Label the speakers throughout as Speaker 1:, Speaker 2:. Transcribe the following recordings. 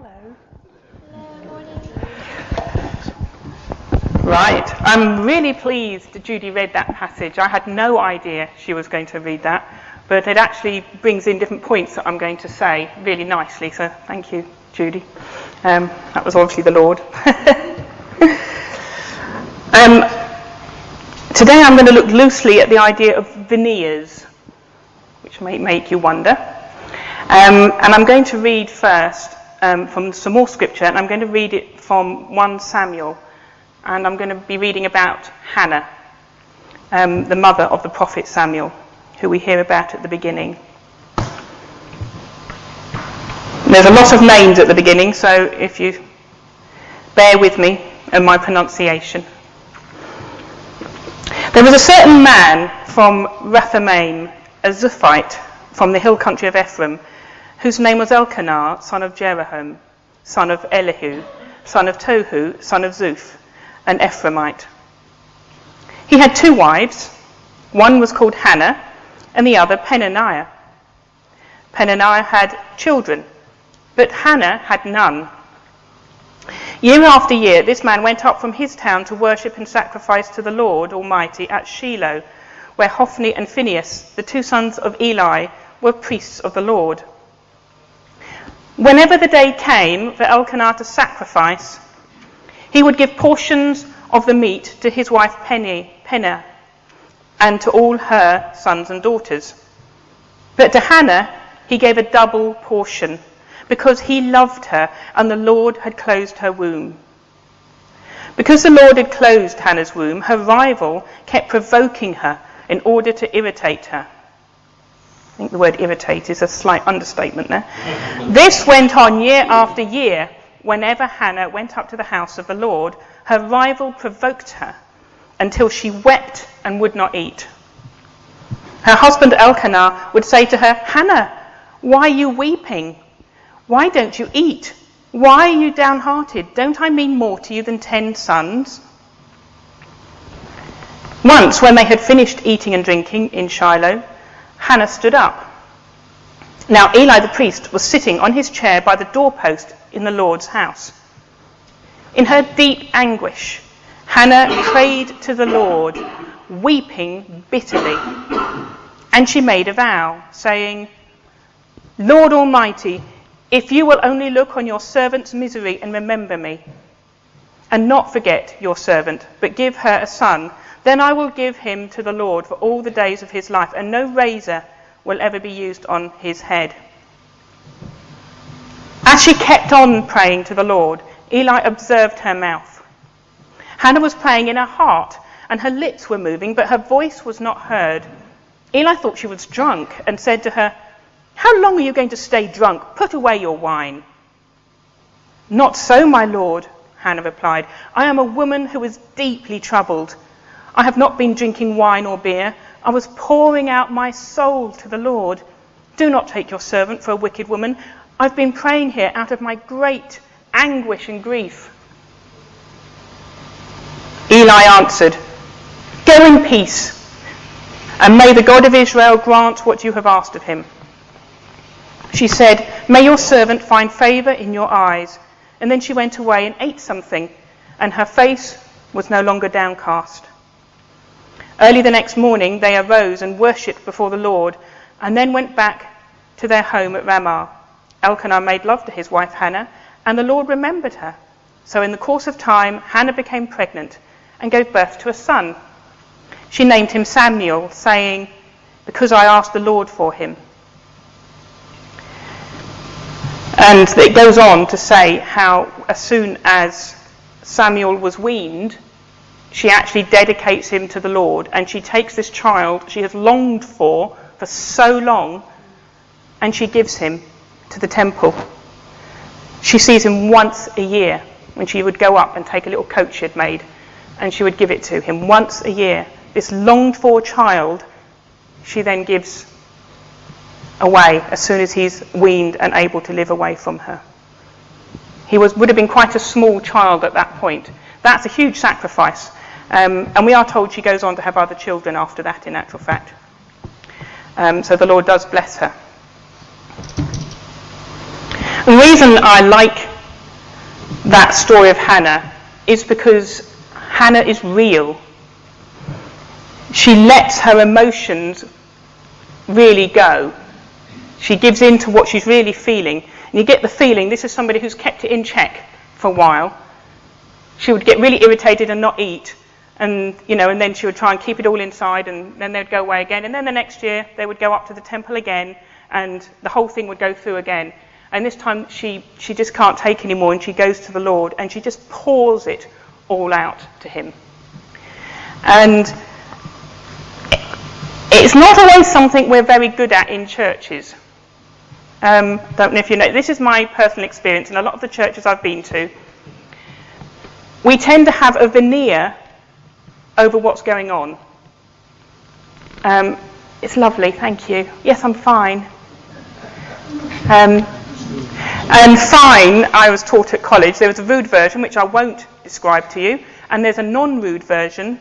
Speaker 1: Hello.
Speaker 2: Hello, morning.
Speaker 1: Right, I'm really pleased that Judy read that passage. I had no idea she was going to read that, but it actually brings in different points that I'm going to say really nicely, so thank you, Judy. That was obviously the Lord. Today I'm going to look loosely at the idea of veneers, which may make you wonder. And I'm going to read first from some more scripture, and I'm going to read it from 1 Samuel. And I'm going to be reading about Hannah, the mother of the prophet Samuel, who we hear about at the beginning. There's a lot of names at the beginning, so if you bear with me and my pronunciation. There was a certain man from Rathamaim, a Zuphite, from the hill country of Ephraim, whose name was Elkanah, son of Jeroham, son of Elihu, son of Tohu, son of Zuph, an Ephraimite. He had 2 wives. One was called Hannah, and the other Peninnah. Peninnah had children, but Hannah had none. Year after year, this man went up from his town to worship and sacrifice to the Lord Almighty at Shiloh, where Hophni and Phinehas, the 2 sons of Eli, were priests of the Lord. Whenever the day came for Elkanah to sacrifice, he would give portions of the meat to his wife Peninnah and to all her sons and daughters. But to Hannah he gave a double portion, because he loved her and the Lord had closed her womb. Because the Lord had closed Hannah's womb, her rival kept provoking her in order to irritate her. I think the word irritate is a slight understatement there. This went on year after year. Whenever Hannah went up to the house of the Lord, her rival provoked her until she wept and would not eat. Her husband Elkanah would say to her, "Hannah, why are you weeping? Why don't you eat? Why are you downhearted? Don't I mean more to you than 10 sons?" Once, when they had finished eating and drinking in Shiloh, Hannah stood up. Now Eli the priest was sitting on his chair by the doorpost in the Lord's house. In her deep anguish, Hannah prayed to the Lord, weeping bitterly. And she made a vow, saying, "Lord Almighty, if you will only look on your servant's misery and remember me, and not forget your servant, but give her a son, then I will give him to the Lord for all the days of his life, and no razor will ever be used on his head." As she kept on praying to the Lord, Eli observed her mouth. Hannah was praying in her heart, and her lips were moving, but her voice was not heard. Eli thought she was drunk and said to her, "How long are you going to stay drunk? Put away your wine." "Not so, my lord," Hannah replied. "I am a woman who is deeply troubled. I have not been drinking wine or beer. I was pouring out my soul to the Lord. Do not take your servant for a wicked woman. I've been praying here out of my great anguish and grief." Eli answered, "Go in peace, and may the God of Israel grant what you have asked of him." She said, "May your servant find favour in your eyes." And then she went away and ate something, and her face was no longer downcast. Early the next morning they arose and worshipped before the Lord, and then went back to their home at Ramah. Elkanah made love to his wife Hannah, and the Lord remembered her. So in the course of time, Hannah became pregnant and gave birth to a son. She named him Samuel, saying, "Because I asked the Lord for him." And it goes on to say how as soon as Samuel was weaned, she actually dedicates him to the Lord, and she takes this child she has longed for so long, and she gives him to the temple. She sees him once a year when she would go up and take a little coat she had made, and she would give it to him once a year. This longed for child she then gives away as soon as he's weaned and able to live away from her. He would have been quite a small child at that point. That's a huge sacrifice. And we are told she goes on to have other children after that, in actual fact. So the Lord does bless her. The reason I like that story of Hannah is because Hannah is real. She lets her emotions really go. She gives in to what she's really feeling. And you get the feeling this is somebody who's kept it in check for a while. She would get really irritated and not eat. And then she would try and keep it all inside, and then they'd go away again. And then the next year, they would go up to the temple again, and the whole thing would go through again. And this time, she just can't take anymore, and she goes to the Lord, and she just pours it all out to him. And it's not always something we're very good at in churches. Don't know if you know, this is my personal experience in a lot of the churches I've been to. We tend to have a veneer over what's going on. It's lovely, thank you. Yes, I'm fine. And fine, I was taught at college, there was a rude version, which I won't describe to you, and there's a non-rude version,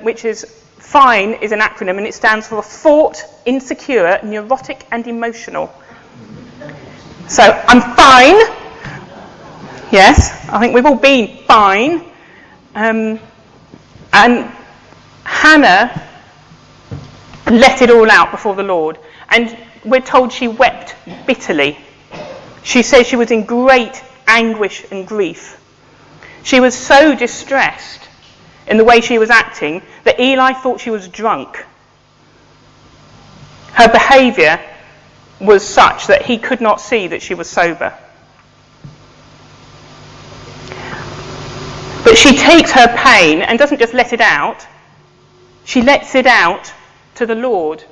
Speaker 1: which is fine is an acronym, and it stands for fraught, insecure, neurotic, and emotional. So, I'm fine. Yes, I think we've all been fine. And Hannah let it all out before the Lord. And we're told she wept bitterly. She says she was in great anguish and grief. She was so distressed in the way she was acting that Eli thought she was drunk. Her behaviour was such that he could not see that she was sober. But she takes her pain and doesn't just let it out, she lets it out to the Lord.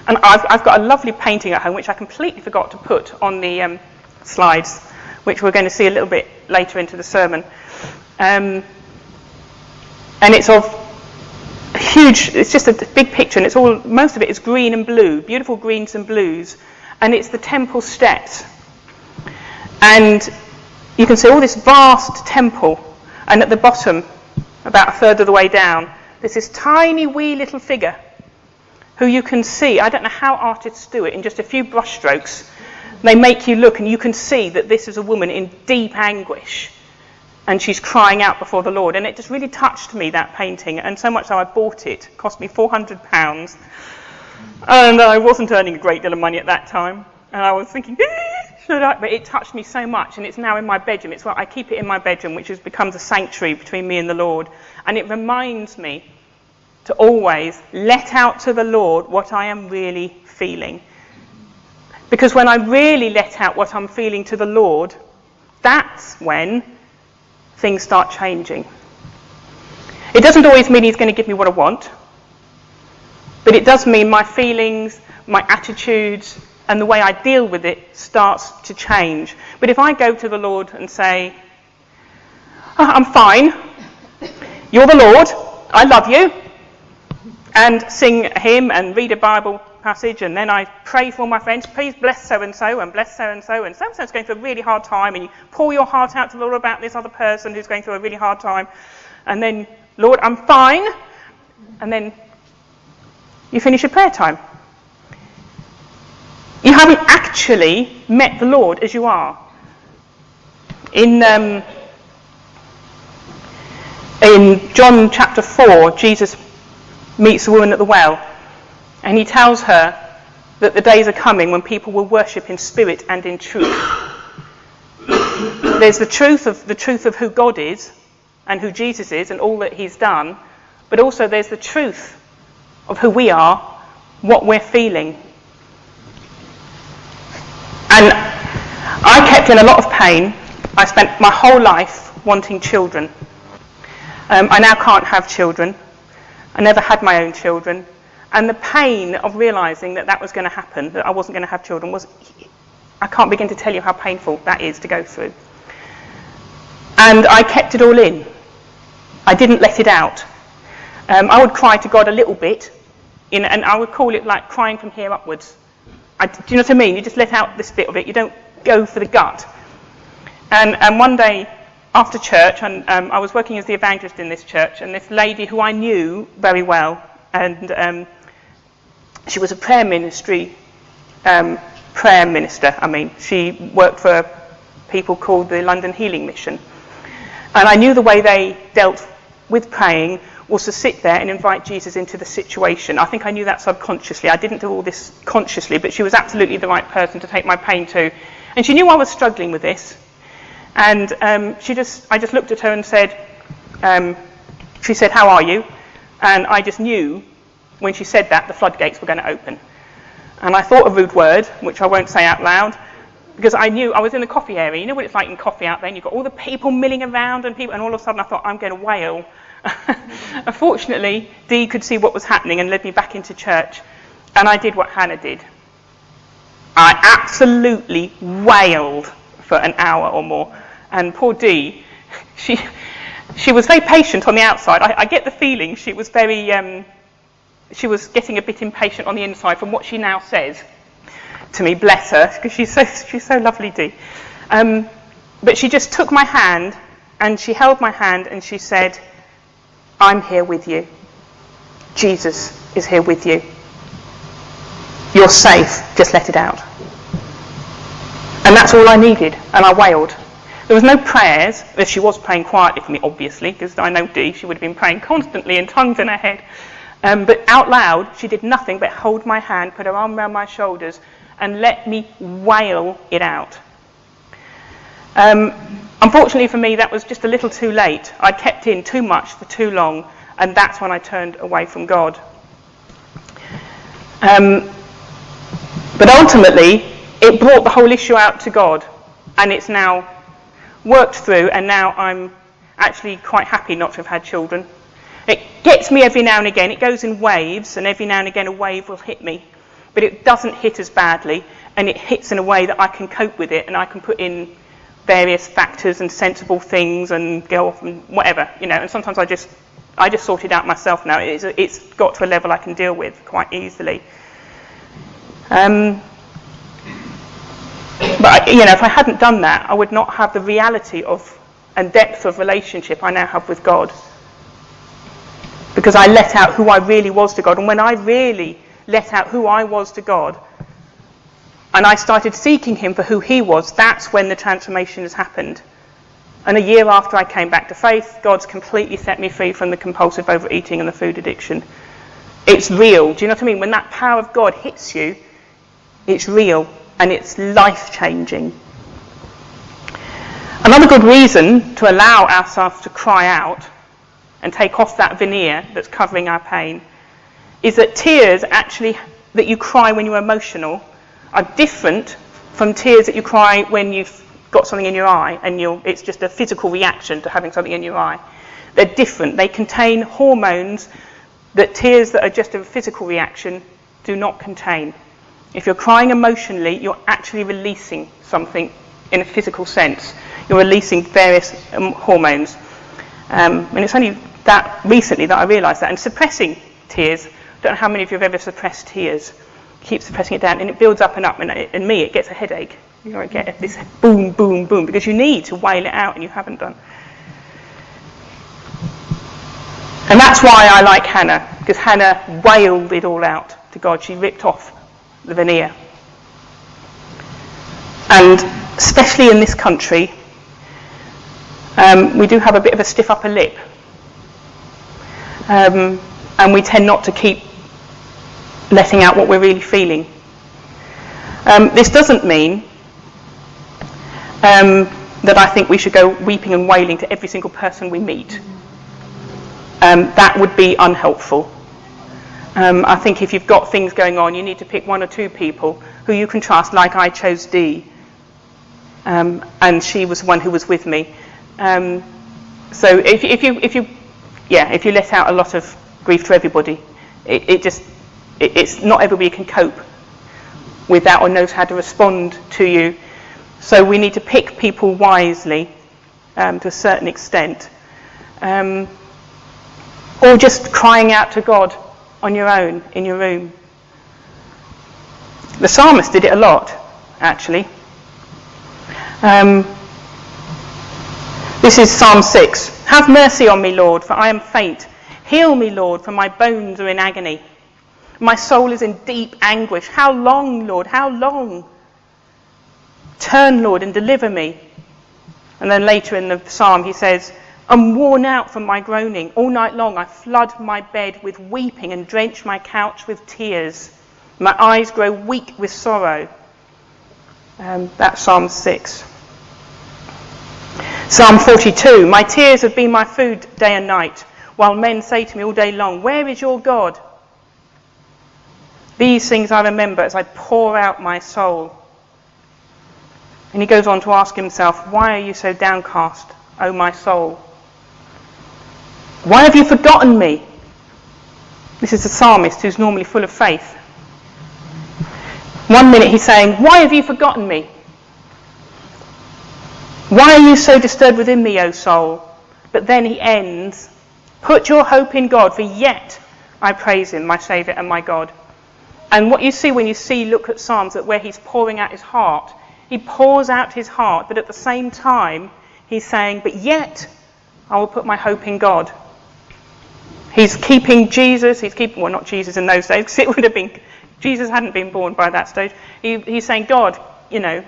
Speaker 1: And I've got a lovely painting at home which I completely forgot to put on the slides, which we're going to see a little bit later into the sermon. And it's of huge, it's just a big picture, and most of it is green and blue, beautiful greens and blues, and it's the temple steps. And you can see all this vast temple, and at the bottom, about a third of the way down, there's this tiny wee little figure who you can see. I don't know how artists do it. In just a few brush strokes, they make you look, and you can see that this is a woman in deep anguish, and she's crying out before the Lord. And it just really touched me, that painting, and so much so I bought it. It cost me £400, and I wasn't earning a great deal of money at that time, and I was thinking, should I? But it touched me so much, and it's now in my bedroom. It's where I keep it in my bedroom, which has become the sanctuary between me and the Lord. And it reminds me to always let out to the Lord what I am really feeling. Because when I really let out what I'm feeling to the Lord, that's when things start changing. It doesn't always mean he's going to give me what I want, but it does mean my feelings, my attitudes, and the way I deal with it starts to change. But if I go to the Lord and say, I'm fine, you're the Lord, I love you, and sing a hymn and read a Bible passage, and then I pray for my friends, please bless so-and-so, and bless so-and-so, and so-and-so's going through a really hard time, and you pour your heart out to the Lord about this other person who's going through a really hard time, and then, Lord, I'm fine, and then you finish your prayer time. You haven't actually met the Lord as you are. In John chapter 4, Jesus meets the woman at the well, and he tells her that the days are coming when people will worship in spirit and in truth. There's the truth of who God is and who Jesus is and all that he's done, but also there's the truth of who we are, what we're feeling. And I kept in a lot of pain. I spent my whole life wanting children. I now can't have children. I never had my own children. And the pain of realising that was going to happen, that I wasn't going to have children, I can't begin to tell you how painful that is to go through. And I kept it all in. I didn't let it out. I would cry to God a little bit, and I would call it like crying from here upwards. Do you know what I mean? You just let out this bit of it. You don't go for the gut. And one day after church, and I was working as the evangelist in this church, and this lady who I knew very well, and she was a prayer minister. She worked for people called the London Healing Mission. And I knew the way they dealt with praying was to sit there and invite Jesus into the situation. I think I knew that subconsciously. I didn't do all this consciously, but she was absolutely the right person to take my pain to. And she knew I was struggling with this. And I just looked at her and said, she said, "How are you?" And I just knew when she said that, the floodgates were going to open. And I thought a rude word, which I won't say out loud, because I knew I was in the coffee area. You know what it's like in coffee out there, and you've got all the people milling around and all of a sudden I thought, I'm going to wail. Unfortunately, Dee could see what was happening and led me back into church, and I did what Hannah did. I absolutely wailed for an hour or more, and poor Dee, she was very patient on the outside. I get the feeling she was she was getting a bit impatient on the inside from what she now says to me, bless her, because she's so lovely, Dee. But she just took my hand, and she held my hand, and she said, "I'm here with you. Jesus is here with you. You're safe, just let it out." And that's all I needed, and I wailed. There was no prayers, as she was praying quietly for me, obviously, because I know Dee, she would have been praying constantly in tongues in her head. But out loud, she did nothing but hold my hand, put her arm around my shoulders, and let me wail it out. Unfortunately for me, that was just a little too late. I kept in too much for too long, and that's when I turned away from God. But ultimately, it brought the whole issue out to God, and it's now worked through, and now I'm actually quite happy not to have had children. It gets me every now and again. It goes in waves, and every now and again a wave will hit me. But it doesn't hit as badly, and it hits in a way that I can cope with it, and I can put in various factors and sensible things and go off and whatever, and sometimes I just sort it out myself now. It's got to a level I can deal with quite easily. But if I hadn't done that, I would not have the reality of and depth of relationship I now have with God, because I let out who I really was to God. And when I really let out who I was to God, and I started seeking him for who he was, that's when the transformation has happened. And a year after I came back to faith, God's completely set me free from the compulsive overeating and the food addiction. It's real. Do you know what I mean? When that power of God hits you, it's real and it's life-changing. Another good reason to allow ourselves to cry out and take off that veneer that's covering our pain is that tears actually that you cry when you're emotional are different from tears that you cry when you've got something in your eye and it's just a physical reaction to having something in your eye. They're different. They contain hormones that tears that are just a physical reaction do not contain. If you're crying emotionally, you're actually releasing something in a physical sense. You're releasing various hormones. And it's only that recently that I realised that. And suppressing tears, I don't know how many of you have ever suppressed tears. Keep suppressing it down, and it builds up and up, and in me it gets a headache. I get this boom, boom, boom, because you need to wail it out, and you haven't done. And that's why I like Hannah, because Hannah wailed it all out to God. She ripped off the veneer. And especially in this country, we do have a bit of a stiff upper lip. And we tend not to keep letting out what we're really feeling. This doesn't mean that I think we should go weeping and wailing to every single person we meet. That would be unhelpful. I think if you've got things going on, you need to pick one or two people who you can trust, like I chose Dee, and she was the one who was with me. So if you let out a lot of grief to everybody, it's not everybody can cope with that or knows how to respond to you. So we need to pick people wisely to a certain extent. Or just crying out to God on your own in your room. The psalmist did it a lot, actually. This is Psalm 6. Have mercy on me, Lord, for I am faint. Heal me, Lord, for my bones are in agony. My soul is in deep anguish. How long, Lord? How long? Turn, Lord, and deliver me. And then later in the psalm he says, I'm worn out from my groaning. All night long I flood my bed with weeping and drench my couch with tears. My eyes grow weak with sorrow. That's Psalm 6. Psalm 42, my tears have been my food day and night, while men say to me all day long, where is your God? These things I remember as I pour out my soul. And he goes on to ask himself, why are you so downcast, O my soul? Why have you forgotten me? This is the psalmist who's normally full of faith. 1 minute he's saying, why have you forgotten me? Why are you so disturbed within me, O soul? But then he ends, put your hope in God, for yet I praise him, my Saviour and my God. And what you see when you look at Psalms, that where he's pouring out his heart, he pours out his heart, but at the same time he's saying, but yet I will put my hope in God. He's keeping Jesus, well, not Jesus in those days, because it would have been, Jesus hadn't been born by that stage. He's saying, God, I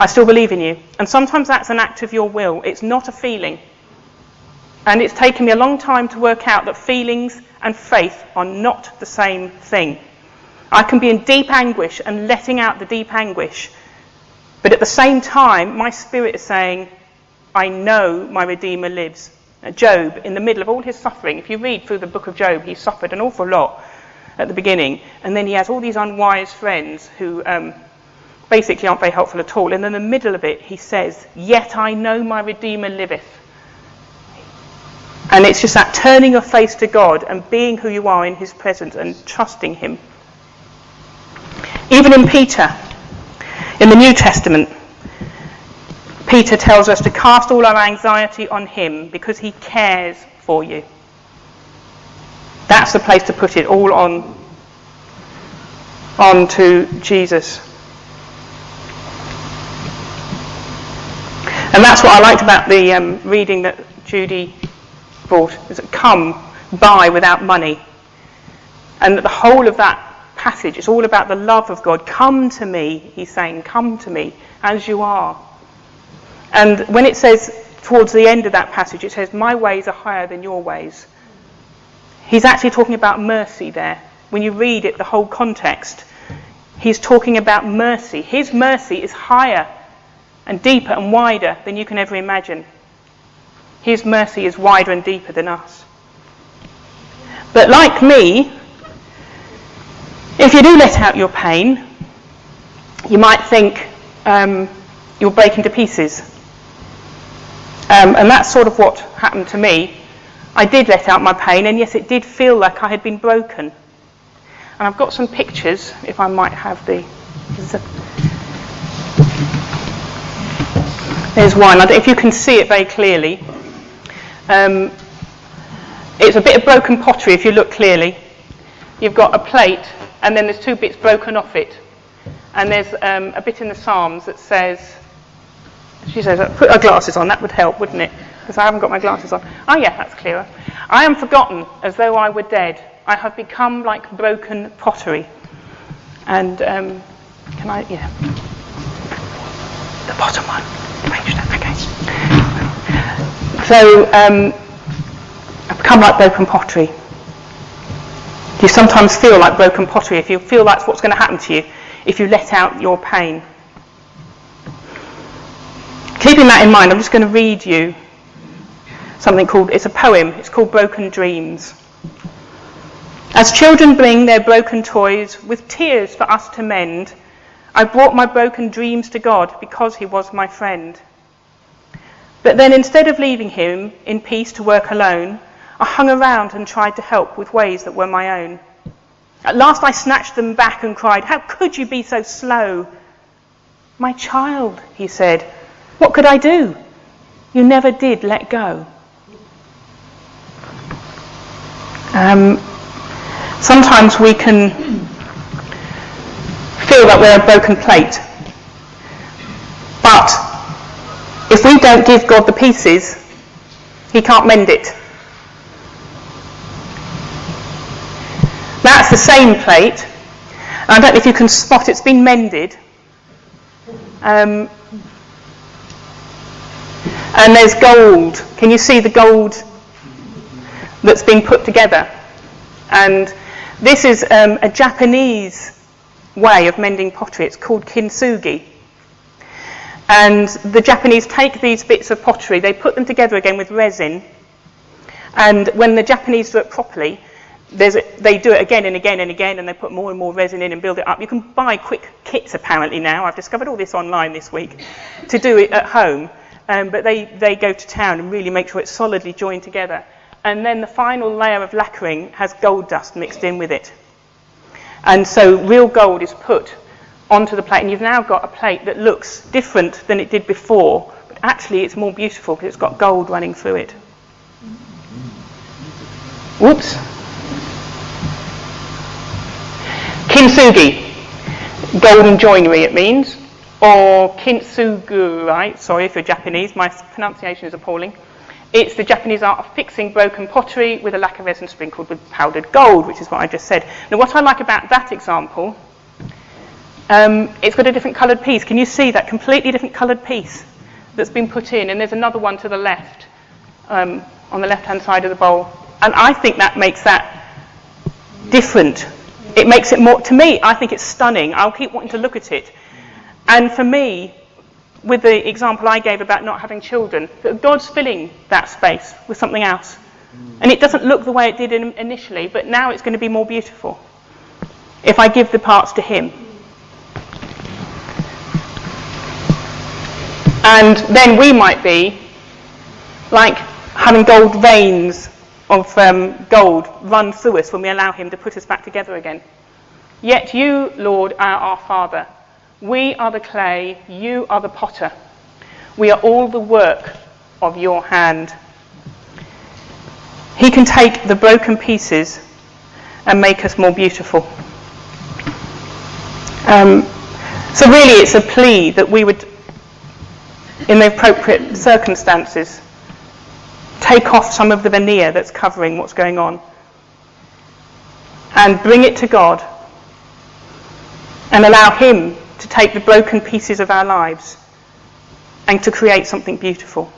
Speaker 1: still believe in you. And sometimes that's an act of your will. It's not a feeling. And it's taken me a long time to work out that feelings and faith are not the same thing. I can be in deep anguish and letting out the deep anguish. But at the same time, my spirit is saying, I know my Redeemer lives. Job, in the middle of all his suffering, if you read through the book of Job, he suffered an awful lot at the beginning. And then he has all these unwise friends who basically aren't very helpful at all. And in the middle of it, he says, yet I know my Redeemer liveth. And it's just that turning your face to God and being who you are in his presence and trusting him. Even in Peter, in the New Testament, Peter tells us to cast all our anxiety on him because he cares for you. That's the place to put it all on to Jesus. And that's what I liked about the reading that Judy brought, is that come, buy without money. And the whole of that passage is all about the love of God. Come to me, he's saying, come to me as you are. And when it says, towards the end of that passage, it says, my ways are higher than your ways. He's actually talking about mercy there. When you read it, the whole context, he's talking about mercy. His mercy is higher and deeper and wider than you can ever imagine. His mercy is wider and deeper than us. But like me, if you do let out your pain, you might think you'll break into pieces. And that's sort of what happened to me. I did let out my pain, and yes, it did feel like I had been broken. And I've got some pictures, if I might have there's one. I don't know if you can see it very clearly. It's a bit of broken pottery if you look clearly. You've got a plate, and then there's two bits broken off it. And there's a bit in the Psalms that says, she says, put our glasses on, that would help, wouldn't it? Because I haven't got my glasses on. Oh yeah, that's clearer. I am forgotten as though I were dead. I have become like broken pottery. And can I, yeah. The bottom one. Okay. So, I've become like broken pottery. You sometimes feel like broken pottery if you feel that's what's going to happen to you if you let out your pain. Keeping that in mind, I'm just going to read you something called, it's a poem, it's called Broken Dreams. As children bring their broken toys with tears for us to mend, I brought my broken dreams to God because he was my friend. But then instead of leaving him in peace to work alone, I hung around and tried to help with ways that were my own. At last I snatched them back and cried, how could you be so slow? My child, he said, what could I do? You never did let go. Sometimes we can feel that we're a broken plate. But if we don't give God the pieces, he can't mend it. That's the same plate. I don't know if you can spot it's been mended. And there's gold. Can you see the gold that's been put together? And this is a Japanese way of mending pottery. It's called Kintsugi. And the Japanese take these bits of pottery, they put them together again with resin, and when the Japanese do it properly, they do it again and again and again, and they put more and more resin in and build it up. You can buy quick kits apparently now. I've discovered all this online this week to do it at home, but they go to town and really make sure it's solidly joined together. And then the final layer of lacquering has gold dust mixed in with it. And so real gold is put onto the plate, and you've now got a plate that looks different than it did before, but actually it's more beautiful because it's got gold running through it. Whoops. Kintsugi, golden joinery it means, or kintsugi, right? Sorry if you're Japanese, my pronunciation is appalling. It's the Japanese art of fixing broken pottery with a lacquer resin sprinkled with powdered gold, which is what I just said. Now what I like about that example, it's got a different coloured piece. Can you see that completely different coloured piece that's been put in? And there's another one to the left, on the left-hand side of the bowl. And I think that makes that different. It makes it more, to me, I think it's stunning. I'll keep wanting to look at it. And for me, with the example I gave about not having children, that God's filling that space with something else. And it doesn't look the way it did initially, but now it's going to be more beautiful if I give the parts to him. And then we might be like having gold veins of gold run through us when we allow him to put us back together again. Yet you, Lord, are our Father. We are the clay, you are the potter. We are all the work of your hand. He can take the broken pieces and make us more beautiful. So really it's a plea that we would, in the appropriate circumstances, take off some of the veneer that's covering what's going on and bring it to God and allow him to take the broken pieces of our lives and to create something beautiful.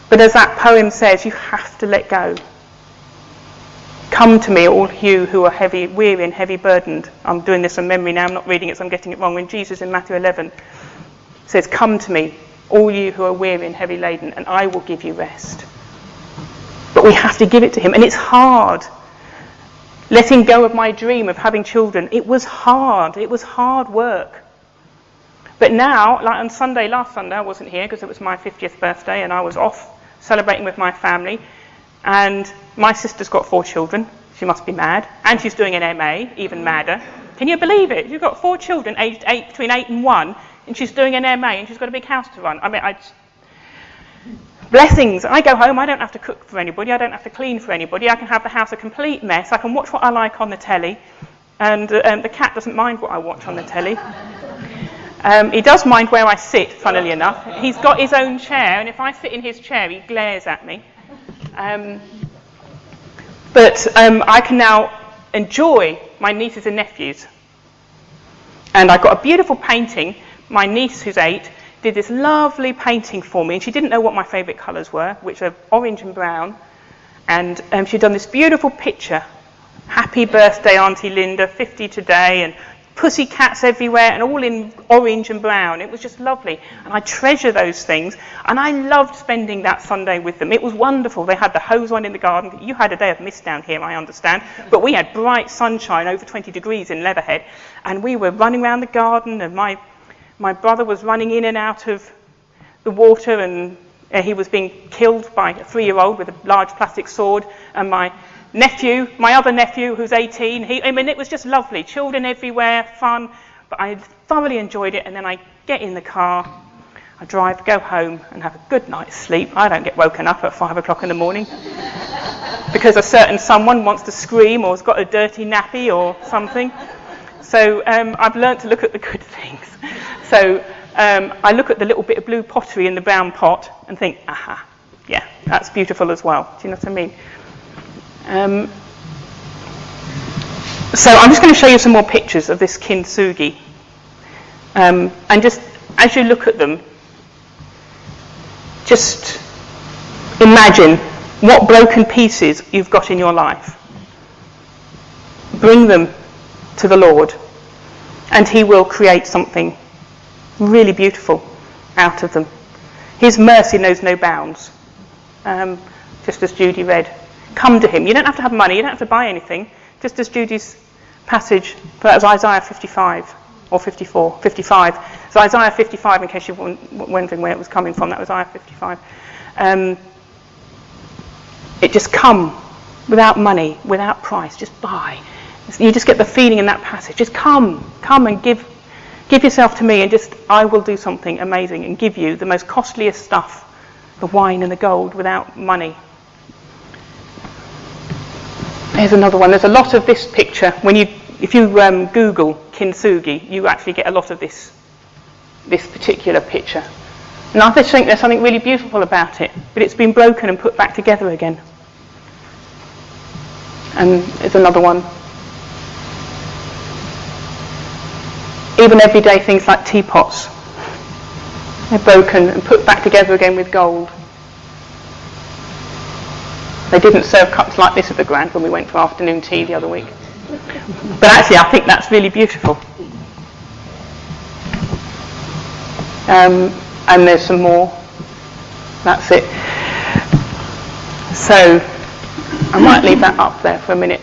Speaker 1: But as that poem says, you have to let go. Come to me, all you who are heavy, weary and heavy burdened. I'm doing this from memory now, I'm not reading it so I'm getting it wrong. When Jesus in Matthew 11 says, come to me, all you who are weary and heavy laden, and I will give you rest. But we have to give it to him, and it's hard. Letting go of my dream of having children, it was hard work. But now, like on Sunday, last Sunday, I wasn't here because it was my 50th birthday and I was off celebrating with my family, and my sister's got 4 children, she must be mad, and she's doing an MA, even madder. Can you believe it? You've got 4 children aged between 8 and 1, and she's doing an MA and she's got a big house to run. I mean, blessings. I go home, I don't have to cook for anybody, I don't have to clean for anybody, I can have the house a complete mess, I can watch what I like on the telly, and the cat doesn't mind what I watch on the telly. He does mind where I sit, funnily enough. He's got his own chair, and if I sit in his chair, he glares at me. But I can now enjoy my nieces and nephews. And I got a beautiful painting. My niece, who's 8, did this lovely painting for me, and she didn't know what my favourite colours were, which are orange and brown. And she'd done this beautiful picture. Happy birthday, Auntie Linda, 50 today, and pussy cats everywhere, and all in orange and brown. It was just lovely, and I treasure those things, and I loved spending that Sunday with them. It was wonderful. They had the hose on in the garden. You had a day of mist down here, I understand, but we had bright sunshine, over 20 degrees in Leatherhead, and we were running around the garden, and my brother was running in and out of the water, and he was being killed by a 3-year-old with a large plastic sword, and my other nephew, who's 18, it was just lovely. Children everywhere, fun, but I thoroughly enjoyed it. And then I get in the car, I drive, go home, and have a good night's sleep. I don't get woken up at 5 o'clock in the morning because a certain someone wants to scream or has got a dirty nappy or something. So I've learned to look at the good things. So I look at the little bit of blue pottery in the brown pot and think, aha, yeah, that's beautiful as well. Do you know what I mean? So I'm just going to show you some more pictures of this Kintsugi, and just as you look at them, Just imagine what broken pieces you've got in your life. Bring them to the Lord, and he will create something really beautiful out of them. His mercy knows no bounds. Just as Judy read, come to him. You don't have to have money, you don't have to buy anything. Just as Judy's passage, that was Isaiah 55 or 54, 55. So Isaiah 55, in case you were wondering where it was coming from, that was Isaiah 55. It just come without money, without price, just buy. You just get the feeling in that passage. Just come and give yourself to me, and just I will do something amazing and give you the most costliest stuff, the wine and the gold, without money. There's another one. There's a lot of this picture. If you Google Kintsugi, you actually get a lot of this particular picture. And I just think there's something really beautiful about it, but it's been broken and put back together again. And there's another one. Even everyday things like teapots, they're broken and put back together again with gold. They didn't serve cups like this at the Grand when we went for afternoon tea the other week. But actually I think that's really beautiful. And there's some more. That's it. So I might leave that up there for a minute.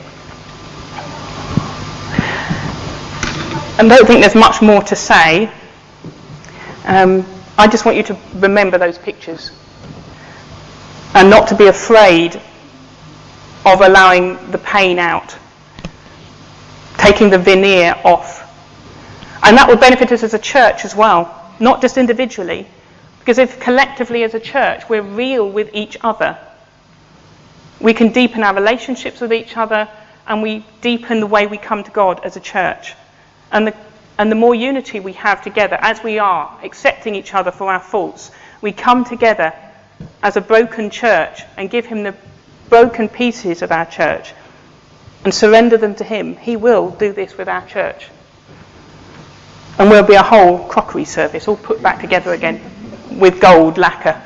Speaker 1: I don't think there's much more to say. I just want you to remember those pictures and not to be afraid of allowing the pain out, taking the veneer off. And that will benefit us as a church as well, not just individually, because if collectively as a church we're real with each other, we can deepen our relationships with each other, and we deepen the way we come to God as a church. And the more unity we have together, as we are accepting each other for our faults, we come together as a broken church and give him the broken pieces of our church and surrender them to him. He will do this with our church. And we'll be a whole crockery service all put back together again with gold lacquer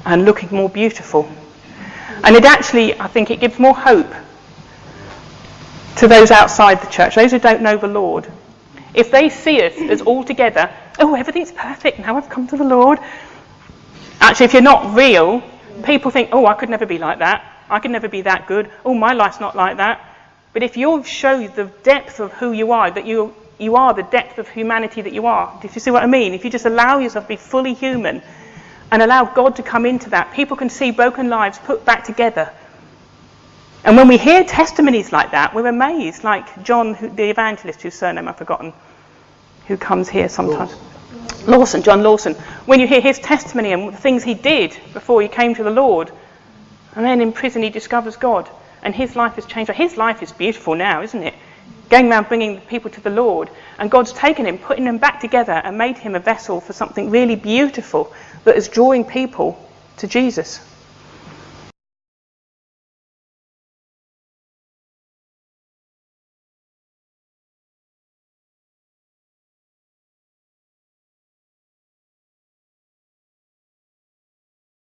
Speaker 1: and looking more beautiful. And it actually, I think it gives more hope to those outside the church, those who don't know the Lord. If they see us as all together, oh, everything's perfect, now I've come to the Lord. Actually, if you're not real, people think, oh, I could never be like that. I could never be that good. Oh, my life's not like that. But if you show the depth of who you are, that you are the depth of humanity that you are, if you see what I mean, if you just allow yourself to be fully human and allow God to come into that, people can see broken lives put back together. And when we hear testimonies like that, we're amazed, like John, the evangelist, whose surname I've forgotten, who comes here sometimes. John Lawson. When you hear his testimony and the things he did before he came to the Lord, and then in prison he discovers God, and his life has changed. His life is beautiful now, isn't it? Going around bringing people to the Lord, and God's taken him, putting them back together and made him a vessel for something really beautiful that is drawing people to Jesus.